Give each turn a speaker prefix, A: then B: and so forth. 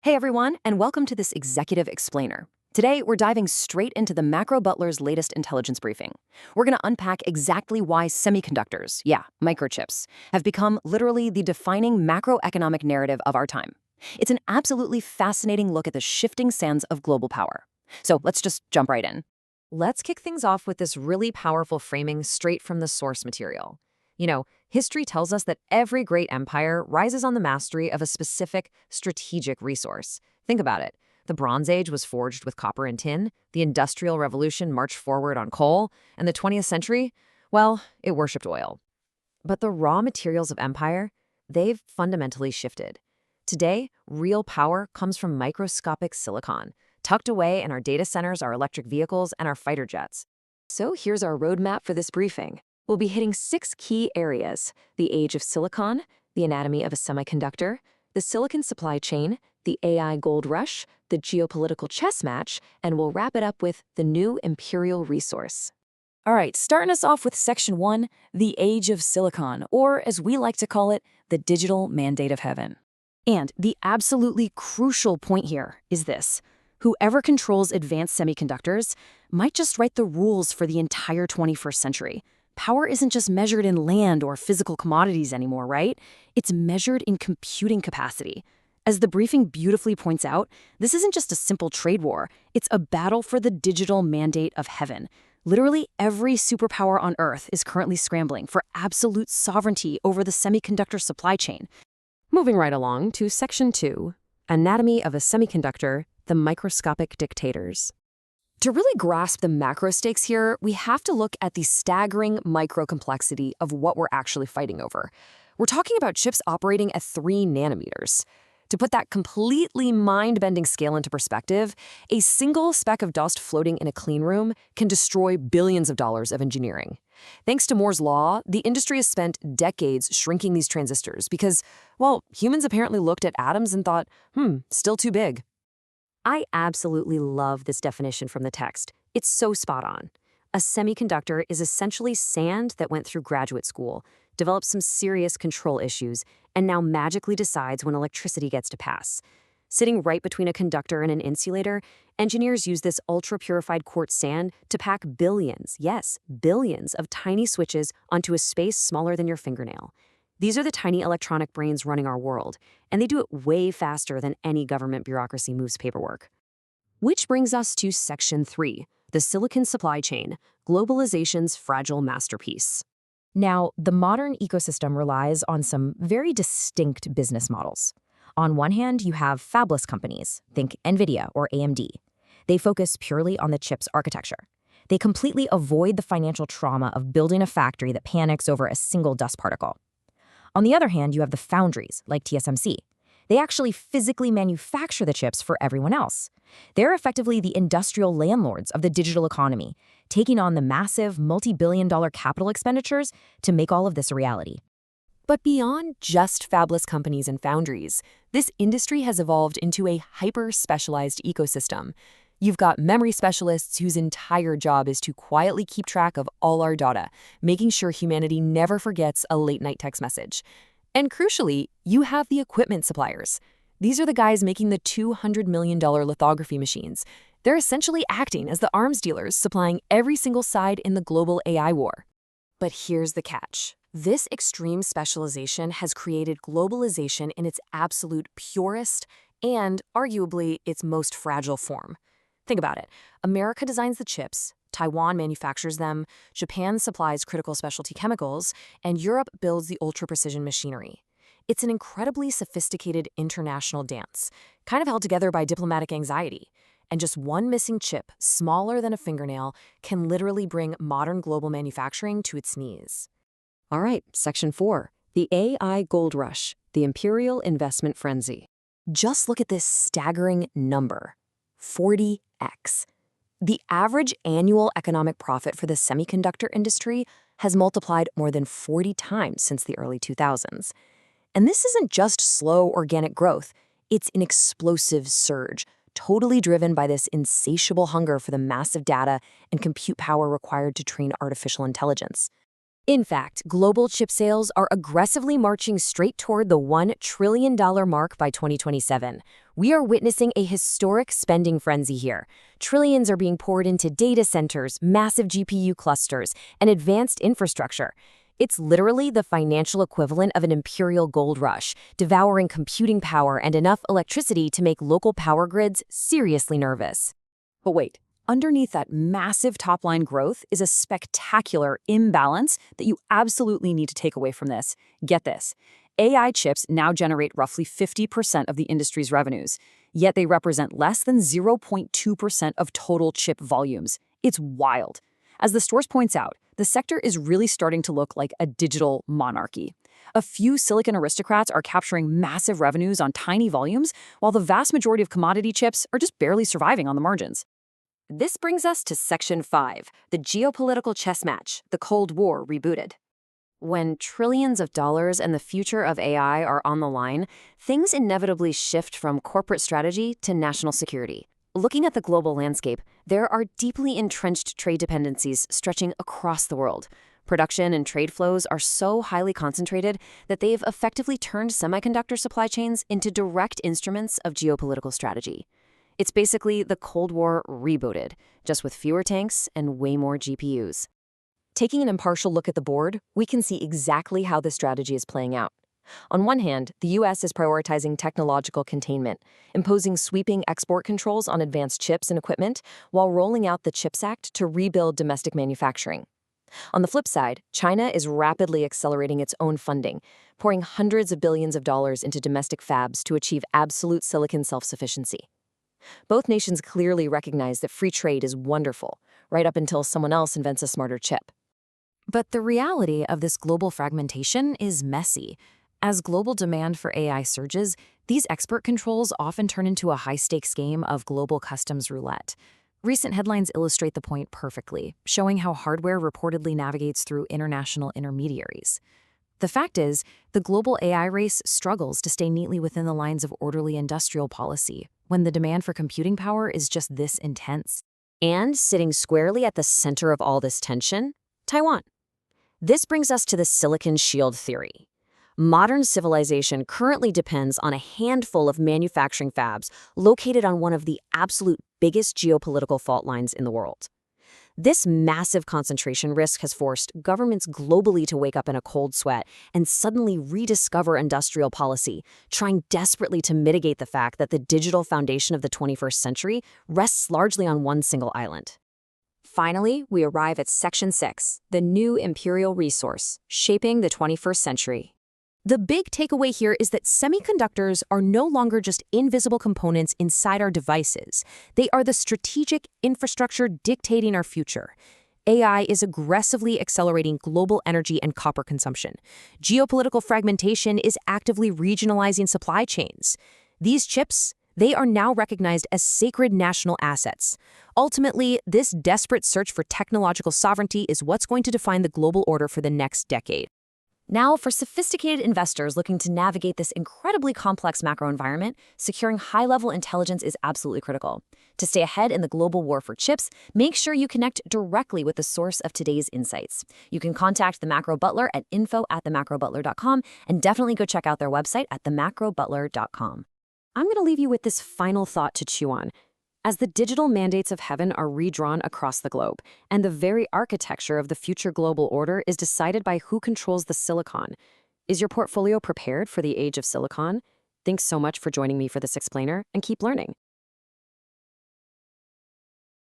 A: Hey everyone, and welcome to this Executive Explainer. Today, we're diving straight into the Macro Butler's latest intelligence briefing. We're going to unpack exactly why semiconductors, microchips, have become literally the defining macroeconomic narrative of our time. It's an absolutely fascinating look at the shifting sands of global power. So let's just jump right in.
B: Let's kick things off with this really powerful framing straight from the source material. History tells us that every great empire rises on the mastery of a specific strategic resource. Think about it. The Bronze Age was forged with copper and tin, the Industrial Revolution marched forward on coal, and the 20th century, well, it worshipped oil. But the raw materials of empire, they've fundamentally shifted. Today, real power comes from microscopic silicon, tucked away in our data centers, our electric vehicles, and our fighter jets. So here's our roadmap for this briefing. We'll be hitting 6 key areas: the age of silicon, the anatomy of a semiconductor, the silicon supply chain, the AI gold rush, the geopolitical chess match, and we'll wrap it up with the new imperial resource.
A: All right, starting us off with Section 1, the age of silicon, or as we like to call it, the digital mandate of heaven. And the absolutely crucial point here is this: whoever controls advanced semiconductors might just write the rules for the entire 21st century. Power isn't just measured in land or physical commodities anymore, right? It's measured in computing capacity. As the briefing beautifully points out, this isn't just a simple trade war. It's a battle for the digital mandate of heaven. Literally every superpower on Earth is currently scrambling for absolute sovereignty over the semiconductor supply chain.
B: Moving right along to Section 2, Anatomy of a Semiconductor, the Microscopic Dictators.
A: To really grasp the macro stakes here, we have to look at the staggering micro complexity of what we're actually fighting over. We're talking about chips operating at 3 nanometers. To put that completely mind-bending scale into perspective, a single speck of dust floating in a clean room can destroy billions of dollars of engineering. Thanks to Moore's law, the industry has spent decades shrinking these transistors because, well, humans apparently looked at atoms and thought, still too big.
B: I absolutely love this definition from the text. It's so spot on. A semiconductor is essentially sand that went through graduate school, developed some serious control issues, and now magically decides when electricity gets to pass. Sitting right between a conductor and an insulator, engineers use this ultra-purified quartz sand to pack billions, yes, billions of tiny switches onto a space smaller than your fingernail. These are the tiny electronic brains running our world, and they do it way faster than any government bureaucracy moves paperwork. Which brings us to Section 3, the silicon supply chain, globalization's fragile masterpiece. Now, the modern ecosystem relies on some very distinct business models. On one hand, you have fabless companies, think NVIDIA or AMD. They focus purely on the chip's architecture. They completely avoid the financial trauma of building a factory that panics over a single dust particle. On the other hand, you have the foundries, like TSMC. They actually physically manufacture the chips for everyone else. They're effectively the industrial landlords of the digital economy, taking on the massive multi-billion-dollar capital expenditures to make all of this a reality. But beyond just fabless companies and foundries, this industry has evolved into a hyper-specialized ecosystem. You've got memory specialists whose entire job is to quietly keep track of all our data, making sure humanity never forgets a late-night text message. And crucially, you have the equipment suppliers. These are the guys making the $200 million lithography machines. They're essentially acting as the arms dealers supplying every single side in the global AI war. But here's the catch. This extreme specialization has created globalization in its absolute purest and, arguably, its most fragile form. Think about it. America designs the chips, Taiwan manufactures them, Japan supplies critical specialty chemicals, and Europe builds the ultra-precision machinery. It's an incredibly sophisticated international dance, kind of held together by diplomatic anxiety. And just one missing chip, smaller than a fingernail, can literally bring modern global manufacturing to its knees. All right, Section 4, the AI gold rush, the imperial investment frenzy. Just look at this staggering number. 40x. The average annual economic profit for the semiconductor industry has multiplied more than 40 times since the early 2000s. And this isn't just slow organic growth, it's an explosive surge, totally driven by this insatiable hunger for the massive data and compute power required to train artificial intelligence. In fact, global chip sales are aggressively marching straight toward the $1 trillion mark by 2027. We are witnessing a historic spending frenzy here. Trillions are being poured into data centers, massive GPU clusters, and advanced infrastructure. It's literally the financial equivalent of an imperial gold rush, devouring computing power and enough electricity to make local power grids seriously nervous.
A: But wait, underneath that massive top-line growth is a spectacular imbalance that you absolutely need to take away from this. Get this. AI chips now generate roughly 50% of the industry's revenues, yet they represent less than 0.2% of total chip volumes. It's wild. As the source points out, the sector is really starting to look like a digital monarchy. A few silicon aristocrats are capturing massive revenues on tiny volumes, while the vast majority of commodity chips are just barely surviving on the margins.
B: This brings us to Section 5, the geopolitical chess match, the Cold War rebooted. When trillions of dollars and the future of AI are on the line, things inevitably shift from corporate strategy to national security. Looking at the global landscape, there are deeply entrenched trade dependencies stretching across the world. Production and trade flows are so highly concentrated that they've effectively turned semiconductor supply chains into direct instruments of geopolitical strategy. It's basically the Cold War rebooted, just with fewer tanks and way more GPUs. Taking an impartial look at the board, we can see exactly how this strategy is playing out. On one hand, the U.S. is prioritizing technological containment, imposing sweeping export controls on advanced chips and equipment, while rolling out the CHIPS Act to rebuild domestic manufacturing. On the flip side, China is rapidly accelerating its own funding, pouring hundreds of billions of dollars into domestic fabs to achieve absolute silicon self-sufficiency. Both nations clearly recognize that free trade is wonderful, right up until someone else invents a smarter chip.
A: But the reality of this global fragmentation is messy. As global demand for AI surges, these export controls often turn into a high-stakes game of global customs roulette. Recent headlines illustrate the point perfectly, showing how hardware reportedly navigates through international intermediaries. The fact is, the global AI race struggles to stay neatly within the lines of orderly industrial policy, when the demand for computing power is just this intense.
B: And sitting squarely at the center of all this tension, Taiwan. This brings us to the Silicon Shield theory. Modern civilization currently depends on a handful of manufacturing fabs located on one of the absolute biggest geopolitical fault lines in the world. This massive concentration risk has forced governments globally to wake up in a cold sweat and suddenly rediscover industrial policy, trying desperately to mitigate the fact that the digital foundation of the 21st century rests largely on one single island. Finally, we arrive at Section 6, the new imperial resource, shaping the 21st century. The big takeaway here is that semiconductors are no longer just invisible components inside our devices. They are the strategic infrastructure dictating our future. AI is aggressively accelerating global energy and copper consumption. Geopolitical fragmentation is actively regionalizing supply chains. These chips, they are now recognized as sacred national assets. Ultimately, this desperate search for technological sovereignty is what's going to define the global order for the next decade. Now, for sophisticated investors looking to navigate this incredibly complex macro environment, securing high-level intelligence is absolutely critical. To stay ahead in the global war for chips, make sure you connect directly with the source of today's insights. You can contact the Macro Butler at info@themacrobutler.com, and definitely go check out their website at themacrobutler.com. I'm going to leave you with this final thought to chew on. As the digital mandates of heaven are redrawn across the globe, and the very architecture of the future global order is decided by who controls the silicon, is your portfolio prepared for the age of silicon? Thanks so much for joining me for this explainer, and keep learning.